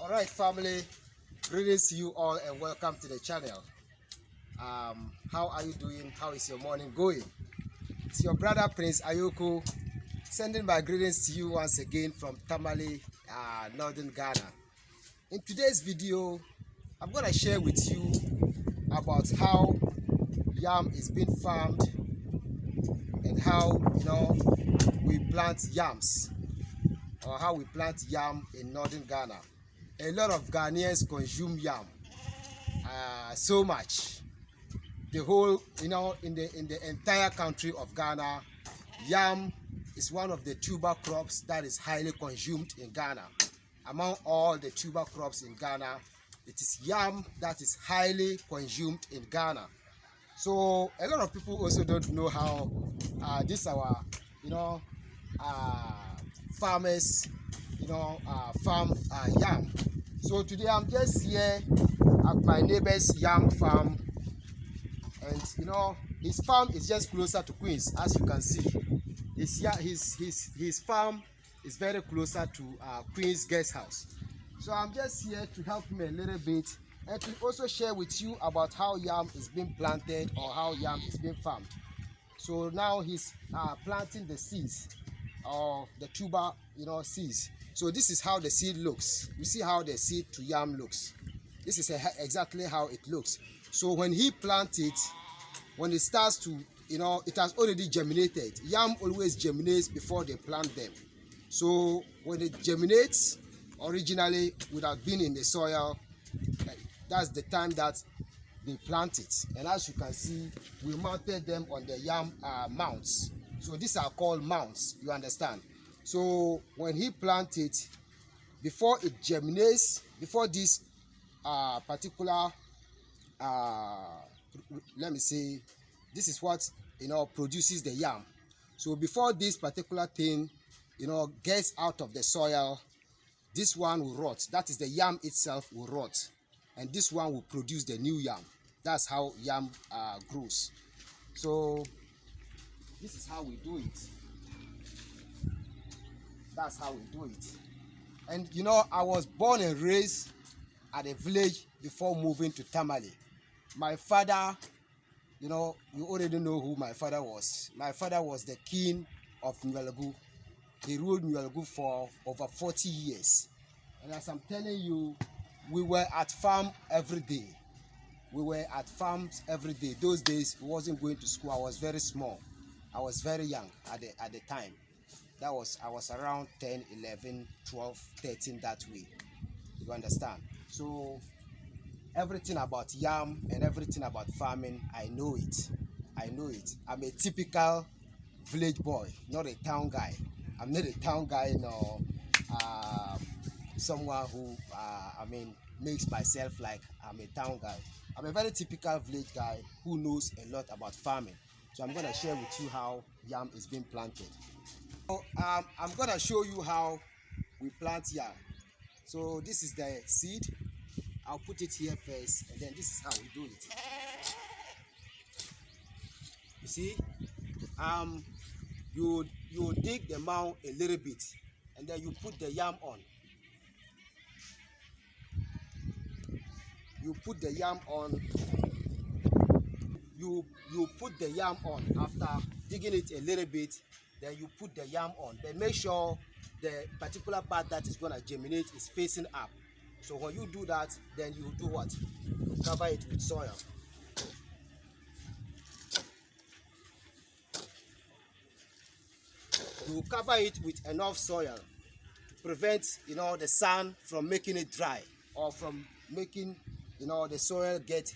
All right, family, greetings to you all and welcome to the channel. How are you doing? How is your morning going? It's your brother Prince Ayoko sending my greetings to you once again from Tamale, Northern Ghana. In today's video, I'm going to share with you about how yam is being farmed and how we plant yams, or how we plant yam in Northern Ghana. A lot of Ghanaians consume yam so much. The whole, in the entire country of Ghana, yam is one of the tuber crops that is highly consumed in Ghana. Among all the tuber crops in Ghana, it is yam that is highly consumed in Ghana. So a lot of people also don't know how this our farmers farm yam. So today I'm just here at my neighbor's yam farm, and his farm is just closer to Queens, as you can see. His farm is very closer to Queens guest house. So I'm just here to help him a little bit and to also share with you about how yam is being planted or how yam is being farmed. So now he's planting the seeds, or the tuber seeds. So this is how the seed looks. You see how the seed to yam looks. This is exactly how it looks. So when he plants it, when it starts to it has already germinated. Yam always germinates before they plant them. So when it germinates, originally would have been in the soil, that's the time that they plant it. And as you can see, we mounted them on the yam mounds. So these are called mounds, you understand. So when he plants it, before it germinates, before this particular let me say, this is what produces the yam. So before this particular thing gets out of the soil, this one will rot. That is, the yam itself will rot, and this one will produce the new yam. That's how yam grows. So this is how we do it. That's how we do it. And I was born and raised at a village before moving to Tamale. My father, you already know who my father was. My father was the king of Nwelegu. He ruled Nwelegu for over 40 years. And as I'm telling you, we were at farm every day. We were at farms every day. Those days, we wasn't going to school. I was very small. I was very young at the time. I was around 10, 11, 12, 13, that way. You understand? So everything about yam and everything about farming, I know it. I know it. I'm a typical village boy, not a town guy. I'm not a town guy, someone who makes myself like I'm a town guy. I'm a very typical village guy who knows a lot about farming. So I'm going to share with you how yam is being planted. So I'm going to show you how we plant yam. So this is the seed. I'll put it here first, and then this is how we do it. You see, you dig the mound a little bit, and then you put the yam on. You put the yam on. You put the yam on after digging it a little bit. Then you put the yam on. Then make sure the particular part that is going to germinate is facing up. So when you do that, then you do what? You cover it with soil. You cover it with enough soil to prevent the sun from making it dry, or from making the soil get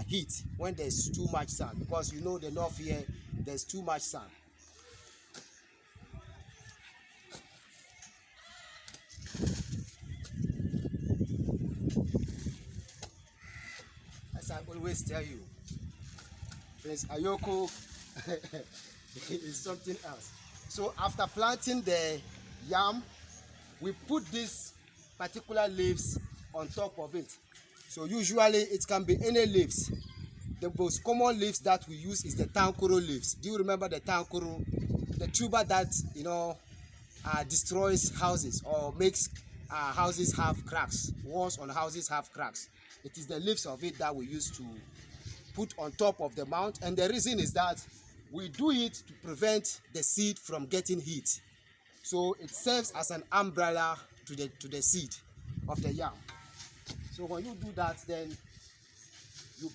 heat when there's too much sun, because the north here there's too much sun. As I always tell you, Prince Ayoko It's something else. So after planting the yam, we put these particular leaves on top of it. So usually it can be any leaves. The most common leaves that we use is the tankoro leaves. Do you remember the tankoro? The tuber that destroys houses or makes houses have cracks. Walls on houses have cracks. It is the leaves of it that we use to put on top of the mound, and the reason is that we do it to prevent the seed from getting heat. So it serves as an umbrella to the seed of the yam. So when you do that, then you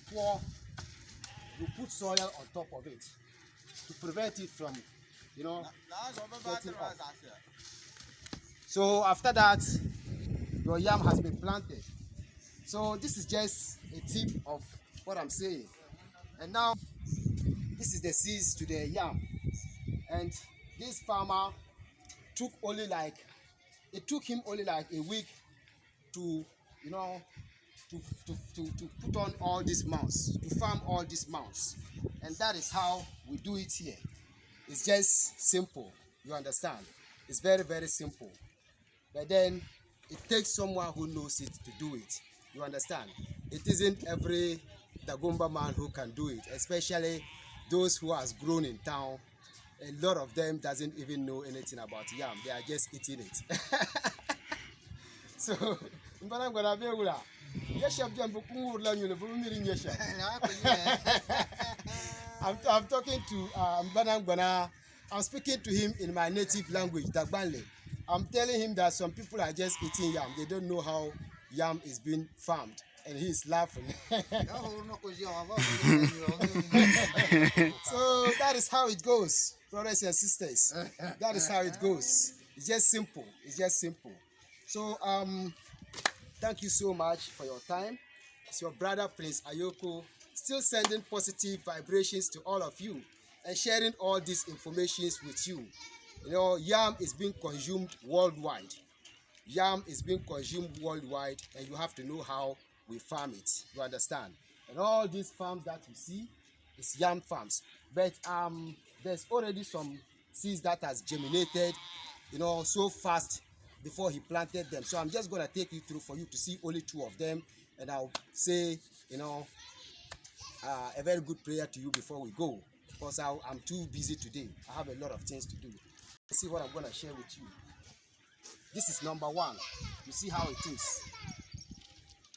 put soil on top of it to prevent it from, getting off. So after that, your yam has been planted. So this is just a tip of what I'm saying. And now this is the seeds to the yam. And this farmer took it took him only like a week to to put on all these mounds, to farm all these mounds. And that is how we do it here. It's just simple, you understand? It's very, very simple. But then it takes someone who knows it to do it. You understand? It isn't every Dagomba man who can do it, especially those who has grown in town. A lot of them doesn't even know anything about yam. They are just eating it. So, I'm talking to I'm speaking to him in my native language, Dagbanle. I'm telling him that some people are just eating yam. They don't know how yam is being farmed, and he's laughing. So that is how it goes, brothers and sisters. That is how it goes. It's just simple. It's just simple. So thank you so much for your time. It's your brother Prince Ayoko, still sending positive vibrations to all of you and sharing all these informations with you. You know, yam is being consumed worldwide. Yam is being consumed worldwide, and you have to know how we farm it. You understand? And all these farms that you see is yam farms. But there's already some seeds that has germinated, so fast before he planted them. So I'm just gonna take you through for you to see only two of them, and I'll say, a very good prayer to you before we go, because I'm too busy today. I have a lot of things to do. Let's see what I'm gonna share with you. This is number one. You see how it is.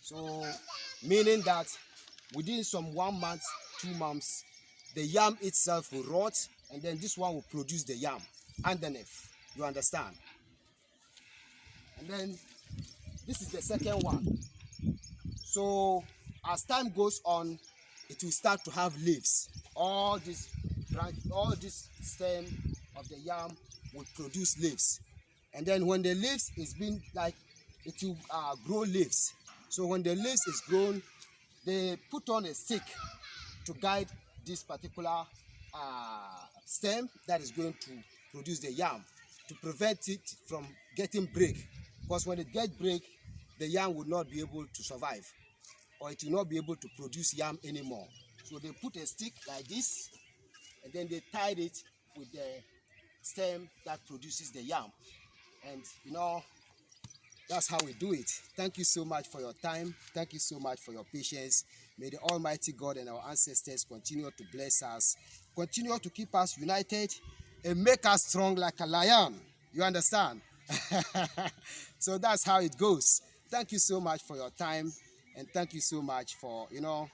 So, meaning that within some 1 month, 2 months, the yam itself will rot, and then this one will produce the yam underneath. You understand? And then this is the second one. So as time goes on, it will start to have leaves. All this stem of the yam will produce leaves. And then when the leaves is being it will grow leaves. So when the leaves is grown, they put on a stick to guide this particular stem that is going to produce the yam, to prevent it from getting break. Because when it gets break, the yam will not be able to survive, or it will not be able to produce yam anymore. So they put a stick like this, and then they tied it with the stem that produces the yam. And that's how we do it. Thank you so much for your time. Thank you so much for your patience. May the Almighty God and our ancestors continue to bless us, continue to keep us united, and make us strong like a lion. You understand? So that's how it goes. Thank you so much for your time, and thank you so much for your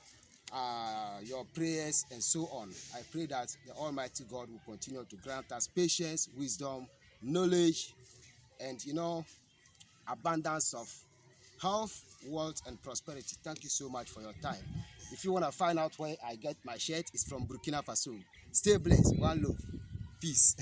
prayers and so on. I pray that the Almighty God will continue to grant us patience, wisdom, knowledge, and abundance of health, wealth, and prosperity. Thank you so much for your time. If you want to find out where I get my shirt, it's from Burkina Faso. Stay blessed. One love. Peace.